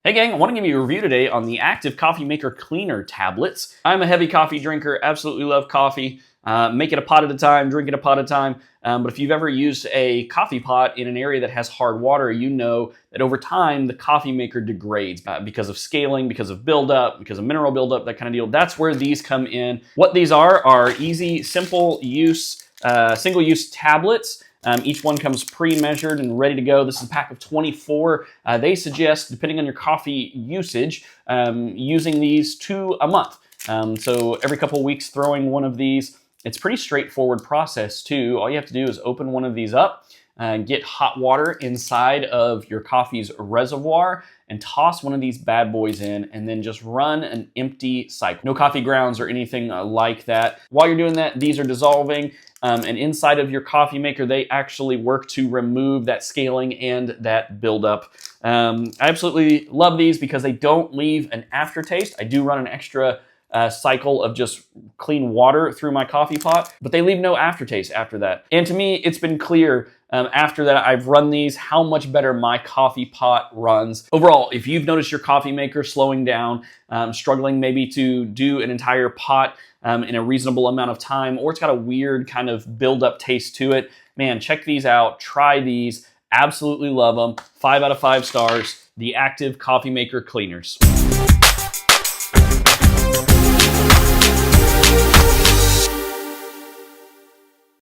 Hey gang, I want to give you a review today on the Active Coffee Maker Cleaner tablets. I'm a heavy coffee drinker, absolutely love coffee. Make it a pot at a time, drink it a pot at a time. But if you've ever used a coffee pot in an area that has hard water, you know that over time the coffee maker degrades because of scaling, because of buildup, because of mineral buildup, that kind of deal. That's where these come in. What these are easy, simple use, single-use tablets. Each one comes pre-measured and ready to go. This is a pack of 24. They suggest, depending on your coffee usage, using these 2 a month. So every couple of weeks throwing one of these. It's a pretty straightforward process too. All you have to do is open one of these up, get hot water inside of your coffee's reservoir and toss one of these bad boys in and then just run an empty cycle. No coffee grounds or anything like that. While you're doing that, these are dissolving. And inside of your coffee maker, they actually work to remove that scaling and that buildup. I absolutely love these because they don't leave an aftertaste. I do run an extra cycle of just clean water through my coffee pot, but they leave no aftertaste after that. And to me, it's been clear after that I've run these, how much better my coffee pot runs. Overall, if you've noticed your coffee maker slowing down, struggling maybe to do an entire pot in a reasonable amount of time, or it's got a weird kind of build-up taste to it, man, check these out, try these, absolutely love them. 5 out of 5 stars, the Active Coffee Maker Cleaners.